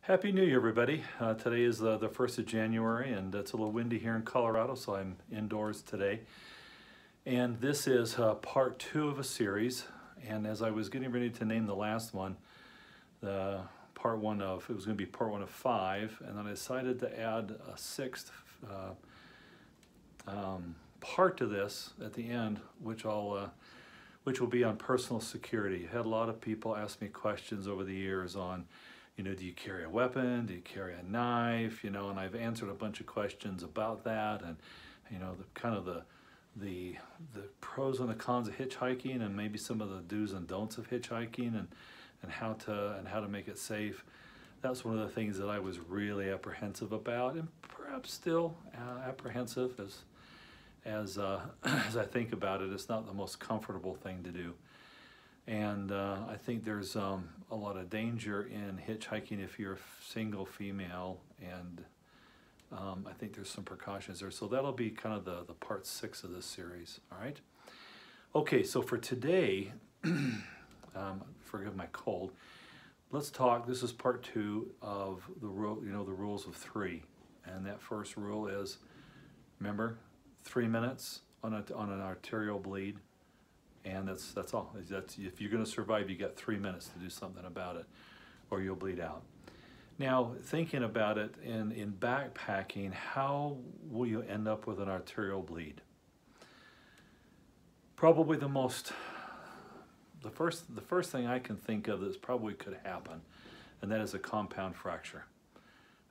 Happy New Year, everybody. Today is the 1st of January, and it's a little windy here in Colorado, so I'm indoors today. And this is part 2 of a series. And as I was getting ready to name the last one, it was going to be part 1 of 5, and then I decided to add a 6th part to this at the end, which will be on personal security. I had a lot of people ask me questions over the years on, do you carry a weapon? Do you carry a knife? And I've answered a bunch of questions about that, and the pros and the cons of hitchhiking, and maybe some of the do's and don'ts of hitchhiking, and how to make it safe. That's one of the things that I was really apprehensive about, and perhaps still apprehensive as I think about it. It's not the most comfortable thing to do. And I think there's a lot of danger in hitchhiking if you're a single female, and I think there's some precautions there. So that'll be kind of the part 6 of this series, all right? Okay, so for today, forgive my cold, let's talk, this is part 2 of the rules of 3. And that first rule is, remember, 3 minutes on an arterial bleed. And that's all. If you're going to survive, you got 3 minutes to do something about it, or you'll bleed out. Now, thinking about it in backpacking, how will you end up with an arterial bleed? Probably the first thing I can think of that probably could happen, and that is a compound fracture.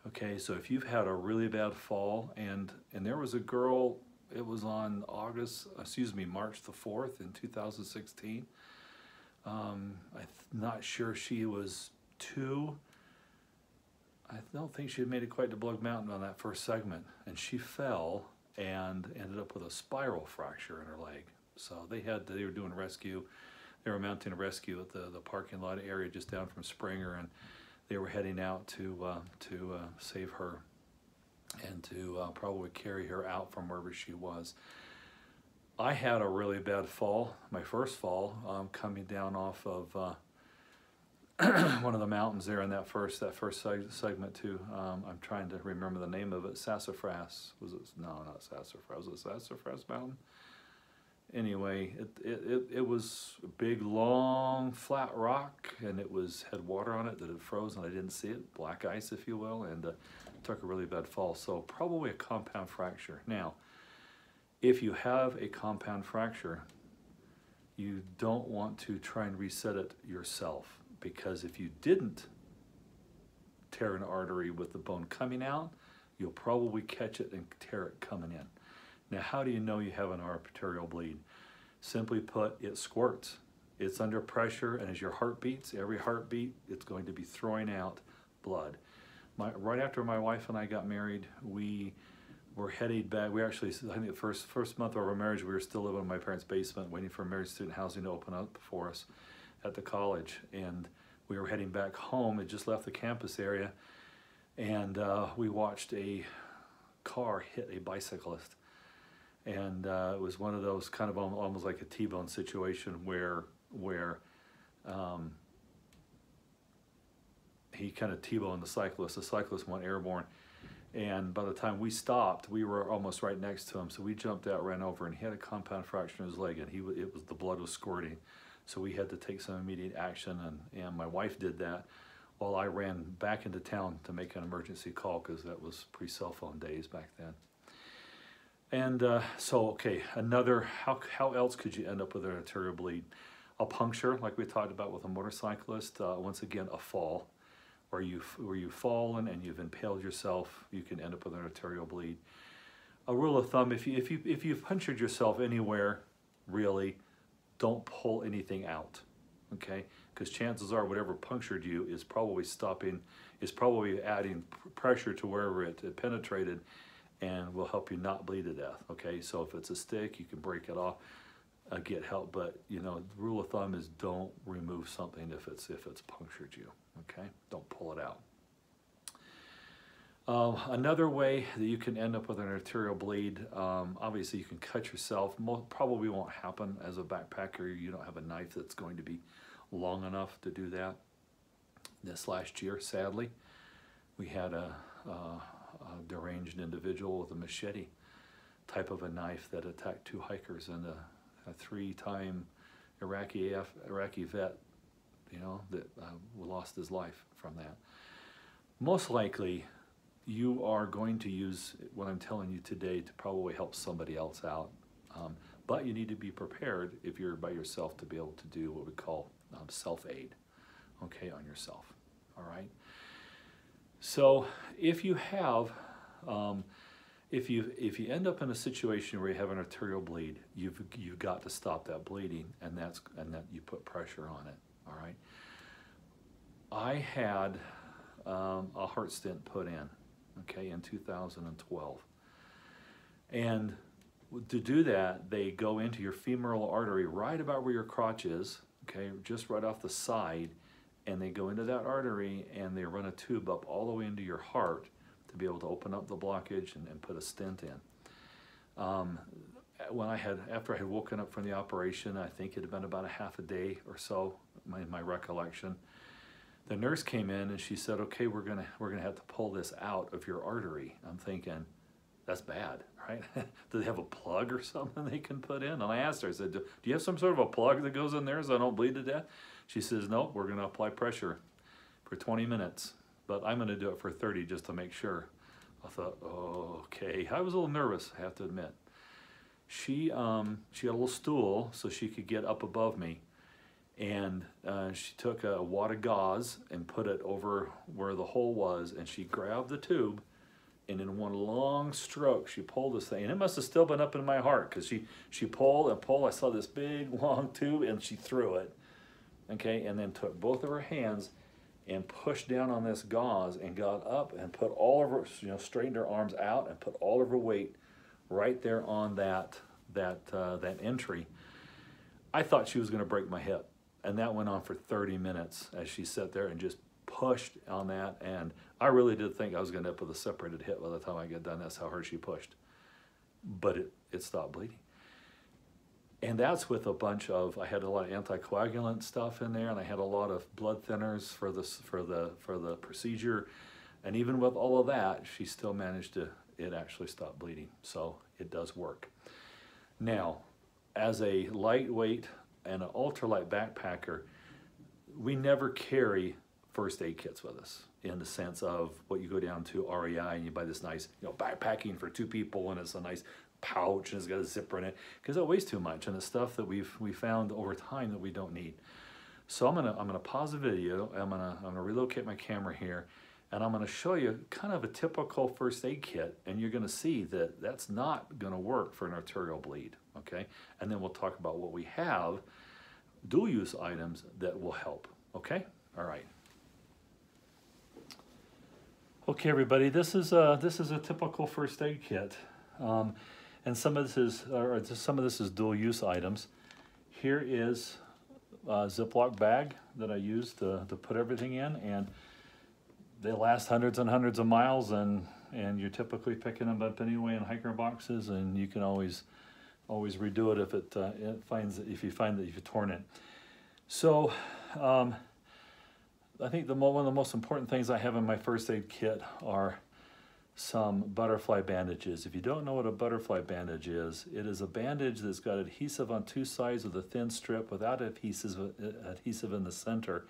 Okay, so if you've had a really bad fall, and there was a girl. It was on March the 4th in 2016. I'm not sure she was 2. I don't think she had made it quite to Blood Mountain on that first segment. And she fell and ended up with a spiral fracture in her leg. So they were doing rescue. They were mounting a rescue at the parking lot area just down from Springer, and they were heading out to save her and to probably carry her out from wherever she was. I had a really bad fall, my first fall, coming down off of one of the mountains there in that first segment too. I'm trying to remember the name of it. Sassafras. Was it? No, not Sassafras. Was it Sassafras Mountain? Anyway, it was a big, long, flat rock, and it had water on it that had frozen. I didn't see it, black ice, if you will, and took a really bad fall. So probably a compound fracture. Now, if you have a compound fracture, you don't want to try and reset it yourself, because if you didn't tear an artery with the bone coming out, you'll probably catch it and tear it coming in. Now, how do you know you have an arterial bleed? Simply put, it squirts. It's under pressure, and as your heart beats, every heartbeat, it's going to be throwing out blood. Right after my wife and I got married, we were headed back. I think the first month of our marriage, we were still living in my parents' basement, waiting for married student housing to open up for us at the college. And we were heading back home. It just left the campus area, and we watched a car hit a bicyclist. And it was one of those kind of almost like a T-bone situation where he kind of T-boned the cyclist. The cyclist went airborne, and by the time we stopped, we were almost right next to him. So we jumped out, ran over, and he had a compound fracture in his leg, and the blood was squirting. So we had to take some immediate action, and my wife did that while I ran back into town to make an emergency call, because that was pre-cell phone days back then. And okay, how else could you end up with an arterial bleed? A puncture, like we talked about with a motorcyclist. Once again, a fall, where you've fallen and you've impaled yourself, you can end up with an arterial bleed. A rule of thumb: if you've punctured yourself anywhere, really, don't pull anything out, okay? Because chances are whatever punctured you is probably adding pressure to wherever it penetrated, and will help you not bleed to death, okay? So if it's a stick, you can break it off, get help, but the rule of thumb is don't remove something if it's punctured you, okay? Don't pull it out. Another way that you can end up with an arterial bleed, obviously you can cut yourself. Probably won't happen as a backpacker. You don't have a knife that's going to be long enough to do that. This last year, sadly, we had a deranged individual with a machete type of a knife that attacked 2 hikers, and a 3-time Iraqi vet, you know, that lost his life from that. Most likely, you are going to use what I'm telling you today to probably help somebody else out. But you need to be prepared if you're by yourself to be able to do what we call self-aid, okay, on yourself, all right? So if you have, if you end up in a situation where you have an arterial bleed, you've got to stop that bleeding, and that you put pressure on it, all right? I had a heart stent put in, okay, in 2012. And to do that, they go into your femoral artery right about where your crotch is, okay, just right off the side, and they go into that artery and they run a tube up all the way into your heart to be able to open up the blockage and put a stent in. After I had woken up from the operation, I think it had been about a half a day or so, my recollection, the nurse came in and she said, okay, we're gonna have to pull this out of your artery. I'm thinking, that's bad, right? Do they have a plug or something they can put in? And I asked her, I said, do you have some sort of a plug that goes in there so I don't bleed to death? She says, no, we're gonna apply pressure for 20 minutes, but I'm gonna do it for 30 just to make sure. I thought, oh, okay. I was a little nervous, I have to admit. She had a little stool so she could get up above me. And she took a wad of gauze and put it over where the hole was, and she grabbed the tube, and in one long stroke she pulled this thing, and it must have still been up in my heart, because she pulled and pulled. I saw this big long tube, and she threw it, okay, and then took both of her hands and pushed down on this gauze and got up and put all of her, you know, straightened her arms out and put all of her weight right there on that entry. I thought she was going to break my hip. And that went on for 30 minutes as she sat there and just pushed on that. And I really did think I was going to end up with a separated hip by the time I got done. That's how hard she pushed. But it stopped bleeding. And that's with a bunch of, I had a lot of anticoagulant stuff in there, and I had a lot of blood thinners for the procedure. And even with all of that, she still managed to, it actually stopped bleeding. So it does work. Now, as a lightweight and an ultralight backpacker, we never carry first aid kits with us, in the sense of what you go down to REI and you buy this nice, you know, backpacking for 2 people, and it's a nice pouch and it's got a zipper in it, because it weighs too much, and it's stuff that we found over time that we don't need. So I'm gonna pause the video. I'm gonna relocate my camera here, and I'm gonna show you kind of a typical first aid kit, and you're gonna see that that's not gonna work for an arterial bleed, okay? And then we'll talk about what we have, dual use items that will help, okay? All right. Okay, everybody, this is a typical first aid kit. And some of this is dual use items. Here is a Ziploc bag that I use to put everything in, and they last hundreds and hundreds of miles, and you're typically picking them up anyway in hiker boxes, and you can always redo it if if you find that you've torn it. So I think one of the most important things I have in my first aid kit are some butterfly bandages. If you don't know what a butterfly bandage is, it is a bandage that's got adhesive on 2 sides with a thin strip without adhesive in the center,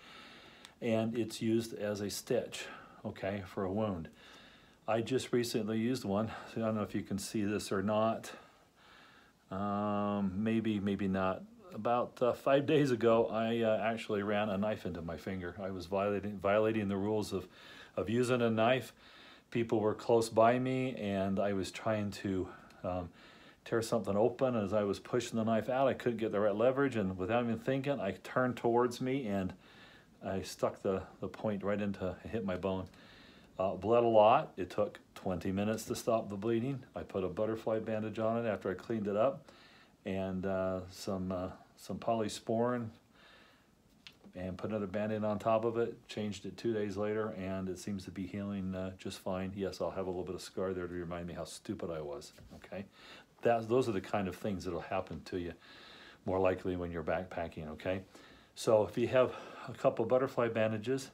and it's used as a stitch, okay, for a wound. I just recently used one, so I don't know if you can see this or not. Maybe not. About 5 days ago, I actually ran a knife into my finger. I was violating the rules of using a knife. People were close by me, and I was trying to tear something open. As I was pushing the knife out, I couldn't get the right leverage, and without even thinking, I turned towards me, and I stuck the point right into, it hit my bone. Bled a lot. It took 20 minutes to stop the bleeding. I put a butterfly bandage on it after I cleaned it up, and some polysporin, and put another Band-Aid on top of it, changed it 2 days later, and it seems to be healing just fine. Yes, I'll have a little bit of scar there to remind me how stupid I was, okay? Those are the kind of things that'll happen to you more likely when you're backpacking, okay? So if you have a couple butterfly bandages,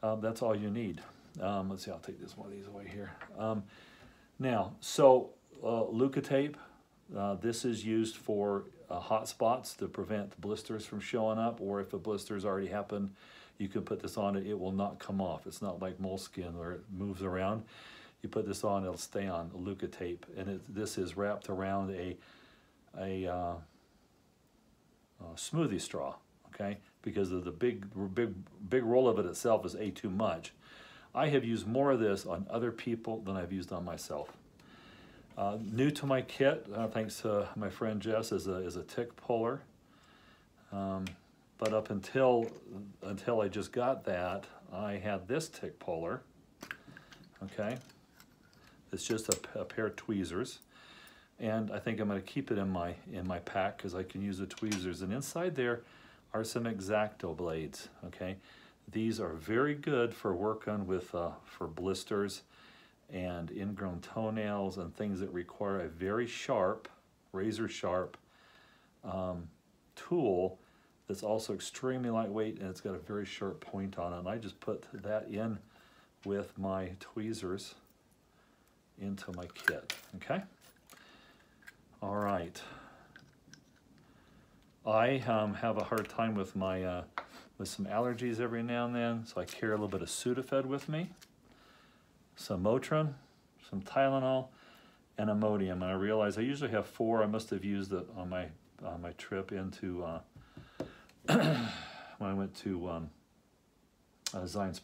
that's all you need. Let's see, I'll take one of these away here. Now, so Leukotape, this is used for hot spots to prevent blisters from showing up, or if a blister's already happened, you can put this on it. It will not come off. It's not like moleskin where it moves around. You put this on, it'll stay on. Leukotape, and this is wrapped around a smoothie straw, okay? Because of the big roll of it itself is too much. I have used more of this on other people than I've used on myself. New to my kit, thanks to my friend Jess, is a tick puller. But up until I just got that, I had this tick puller. Okay, it's just a pair of tweezers, and I think I'm going to keep it in my pack because I can use the tweezers. And inside there are some X-Acto blades. Okay, these are very good for working with for blisters and ingrown toenails and things that require a very sharp, razor sharp tool that's also extremely lightweight, and it's got a very sharp point on it. And I just put that in with my tweezers into my kit, okay? All right. I have a hard time with my with some allergies every now and then, so I carry a little bit of Sudafed with me, some Motrin, some Tylenol, and Imodium. And I realize I usually have 4. I must have used it on my trip into when I went to Zion's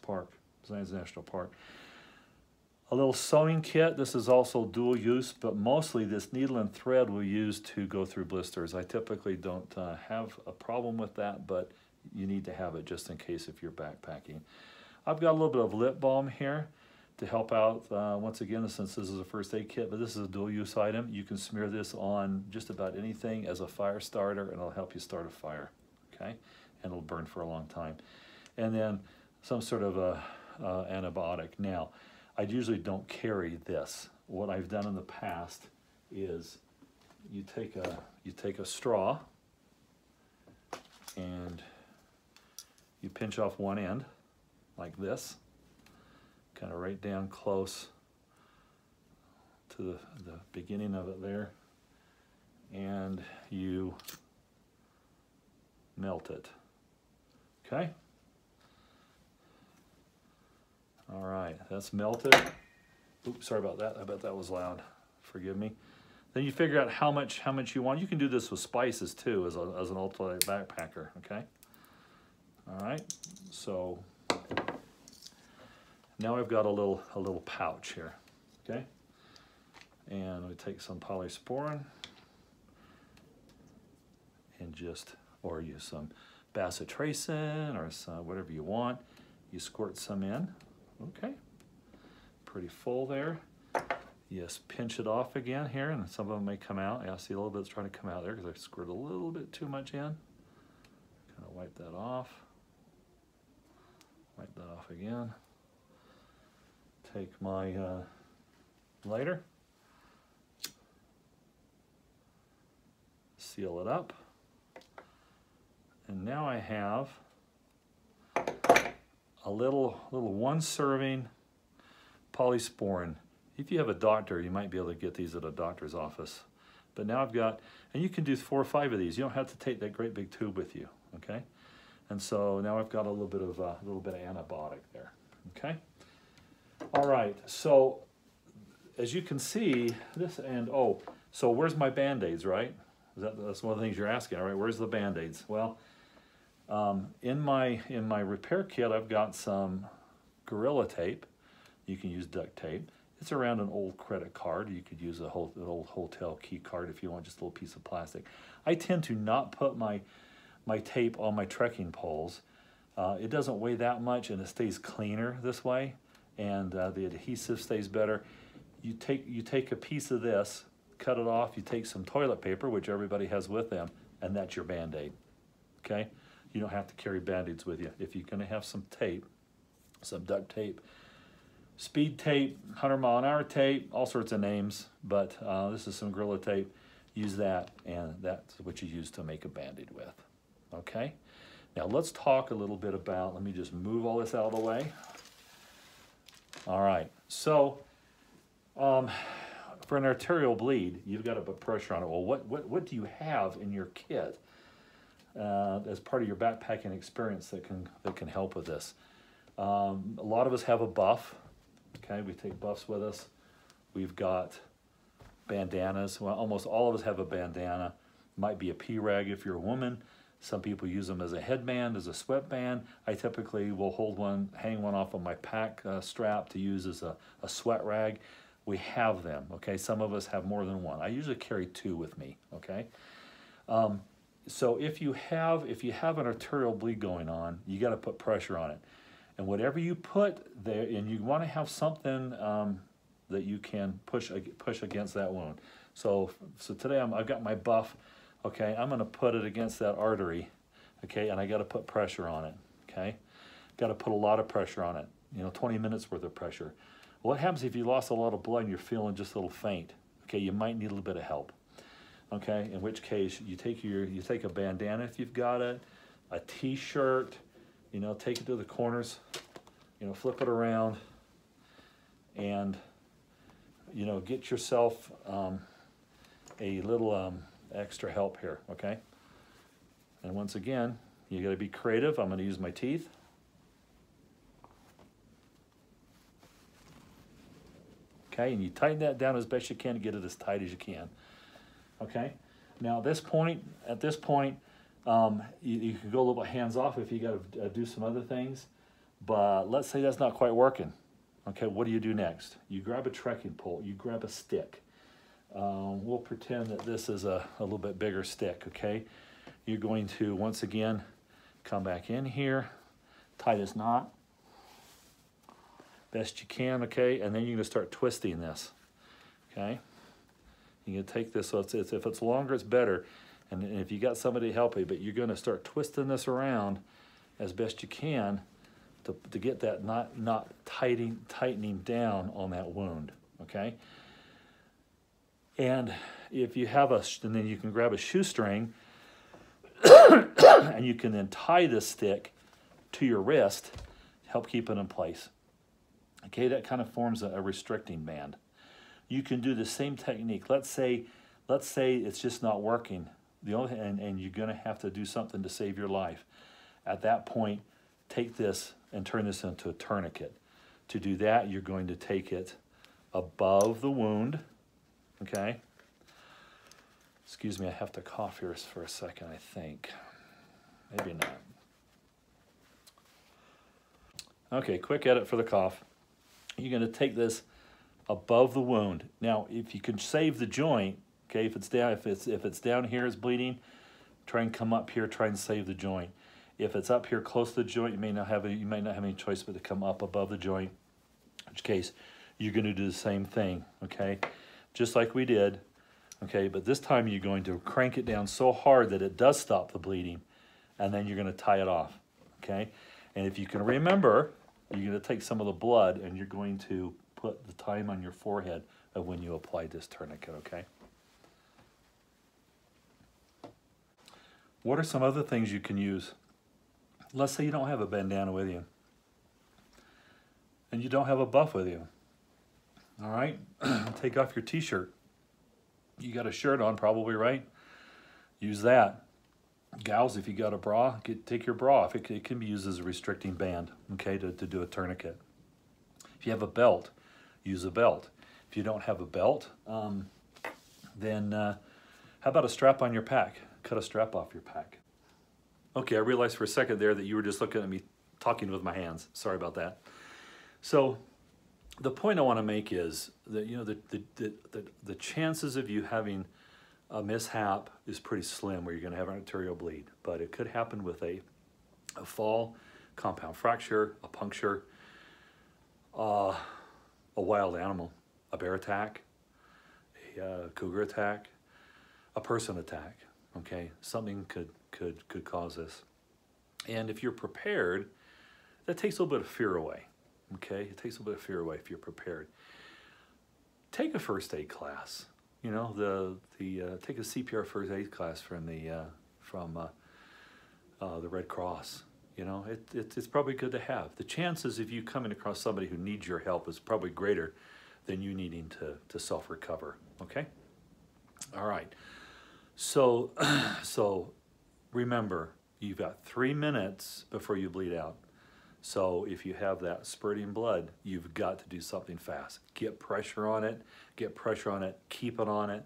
National Park. A little sewing kit. This is also dual use, but mostly this needle and thread we'll use to go through blisters. I typically don't have a problem with that, but you need to have it just in case if you're backpacking. I've got a little bit of lip balm here to help out. Once again, since this is a first aid kit, but this is a dual use item. You can smear this on just about anything as a fire starter, and it'll help you start a fire, okay? And it'll burn for a long time. And then some sort of a antibiotic. Now, I usually don't carry this. What I've done in the past is you take a straw and you pinch off one end like this, kind of right down close to the beginning of it there, and you melt it, okay? All right, that's melted. Oops, sorry about that. I bet that was loud. Forgive me. Then you figure out how much you want. You can do this with spices too, as an ultralight backpacker. Okay. All right. So now I've got a little pouch here. Okay. And we take some polysporin and or use some bacitracin or some whatever you want. You squirt some in. Okay, pretty full there. Yes, pinch it off again here, and some of them may come out. Yeah, I see a little bit's trying to come out there because I squirted a little bit too much in. Kind of wipe that off. Wipe that off again. Take my lighter. Seal it up. And now I have a little 1 serving polysporin. If you have a doctor, you might be able to get these at a doctor's office. But now I've got, and you can do 4 or 5 of these. You don't have to take that great big tube with you, okay? And so now I've got a little bit of antibiotic there, okay? All right, so as you can see, this and so where's my Band-Aids, right? That's one of the things you're asking, all right? Where's the Band-Aids? Well, in my repair kit, I've got some Gorilla Tape. You can use duct tape. It's around an old credit card. You could use an old hotel key card if you want, just a little piece of plastic. I tend to not put my tape on my trekking poles. It doesn't weigh that much, and it stays cleaner this way, and the adhesive stays better. You take a piece of this, cut it off. You take some toilet paper, which everybody has with them, and that's your Band-Aid. Okay. You don't have to carry Band-Aids with you. If you're going to have some tape, some duct tape, speed tape, 100-mile-an-hour tape, all sorts of names, but this is some Gorilla Tape. Use that, and that's what you use to make a Band-Aid with. Okay? Now let's talk a little bit about, let me just move all this out of the way. All right, so for an arterial bleed, you've got to put pressure on it. Well, what do you have in your kit as part of your backpacking experience that can help with this? A lot of us have a buff. Okay, we take buffs with us. We've got bandanas. Well, almost all of us have a bandana. Might be a P-rag if you're a woman. Some people use them as a headband, as a sweatband. I typically will hold one, hang one off of my pack strap to use as a sweat rag. We have them, okay? Some of us have more than one. I usually carry 2 with me, okay? So if you have an arterial bleed going on, you got to put pressure on it. And whatever you put there, and you want to have something that you can push against that wound. So today I've got my buff. Okay, I'm going to put it against that artery. Okay, and I got to put pressure on it. Okay, got to put a lot of pressure on it. 20 minutes worth of pressure. What happens if you lost a lot of blood and you're feeling just a little faint? Okay, you might need a little bit of help. Okay, in which case you take a bandana if you've got it, a T-shirt. Take it to the corners. Flip it around, and get yourself a little extra help here. Okay, and once again, you got to be creative. I'm going to use my teeth. Okay, and you tighten that down as best you can to get it as tight as you can. Okay, now at this point, you can go a little bit hands off if you got to do some other things, but let's say that's not quite working. Okay, what do you do next? You grab a trekking pole, you grab a stick. We'll pretend that this is a little bit bigger stick, okay? You're going to, once again, come back in here, tie this knot best you can, okay? And then you're gonna start twisting this, okay? You're gonna take this, so if it's longer, it's better. And if you got somebody to help you, but you're gonna start twisting this around as best you can to get that knot tightening down on that wound, okay? And if you have and then you can grab a shoestring and you can then tie this stick to your wrist to help keep it in place. Okay, that kind of forms a restricting band. You can do the same technique. Let's say it's just not working. And you're gonna have to do something to save your life. At that point, take this and turn this into a tourniquet. To do that, you're going to take it above the wound, okay? Excuse me, I have to cough here for a second, I think. Maybe not. Okay, quick edit for the cough. You're gonna take this above the wound. Now, if you can save the joint, okay, if it's down here, it's bleeding, try and come up here, try and save the joint. If it's up here close to the joint, you may not have any choice but to come up above the joint, in which case you're gonna do the same thing, okay? Just like we did, okay, but this time you're going to crank it down so hard that it does stop the bleeding, and then you're gonna tie it off, okay? And if you can remember, you're gonna take some of the blood and you're going to put the time on your forehead of when you applied this tourniquet, okay? What are some other things you can use? Let's say you don't have a bandana with you and you don't have a buff with you. All right, take off your t-shirt. You got a shirt on probably, right? Use that. Gals, if you got a bra, take your bra off. It can be used as a restricting band, okay, to do a tourniquet. If you have a belt, use a belt. If you don't have a belt, then how about a strap on your pack? Cut a strap off your pack. Okay, I realized for a second there that you were just looking at me talking with my hands. Sorry about that. So the point I want to make is that the chances of you having a mishap is pretty slim where you're going to have an arterial bleed, but it could happen with a fall, compound fracture, a puncture, a wild animal, a bear attack, a cougar attack, a person attack. Okay, something could cause this. And if you're prepared, that takes a little bit of fear away. Okay, it takes a little bit of fear away if you're prepared. Take a first aid class. You know, take a CPR first aid class from the Red Cross. You know, it's probably good to have. The chances of you coming across somebody who needs your help is probably greater than you needing to self-recover, okay? All right, so, so remember, you've got 3 minutes before you bleed out. So if you have that spurting blood, you've got to do something fast. Get pressure on it, keep it on it.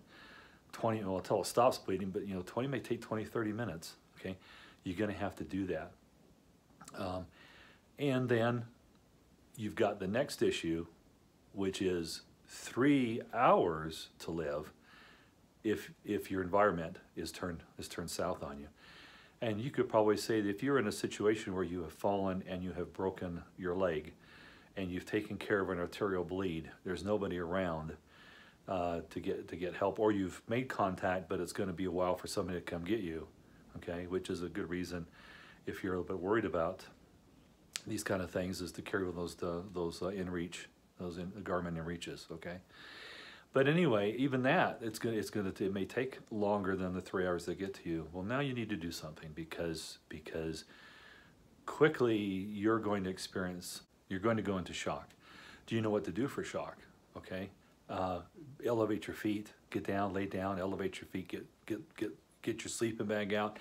20, well, until it stops bleeding, but 20 may take 20, 30 minutes, okay? You're gonna have to do that. And then you've got the next issue, which is 3 hours to live if your environment is turned south on you. And you could probably say that if you're in a situation where you have fallen and you have broken your leg and you've taken care of an arterial bleed, there's nobody around to get help, or you've made contact but it's going to be a while for somebody to come get you, okay, which is a good reason if you're a little bit worried about these kind of things, is to carry those in-reach, Garmin in-reaches, okay? But anyway, even that, it may take longer than the 3 hours they get to you. Well, now you need to do something because quickly you're going to go into shock. Do you know what to do for shock? Okay, elevate your feet, get down, lay down, elevate your feet, get your sleeping bag out.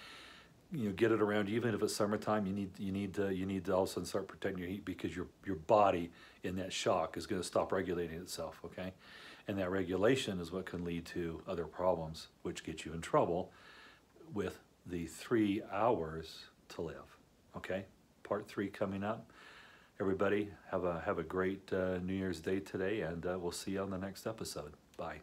Get it around you. Even if it's summertime, you need to all of a sudden start protecting your heat, because your body in that shock is going to stop regulating itself. Okay. And that regulation is what can lead to other problems, which get you in trouble with the 3 hours to live. Okay, part 3 coming up. Everybody have a great New Year's Day today, and we'll see you on the next episode. Bye.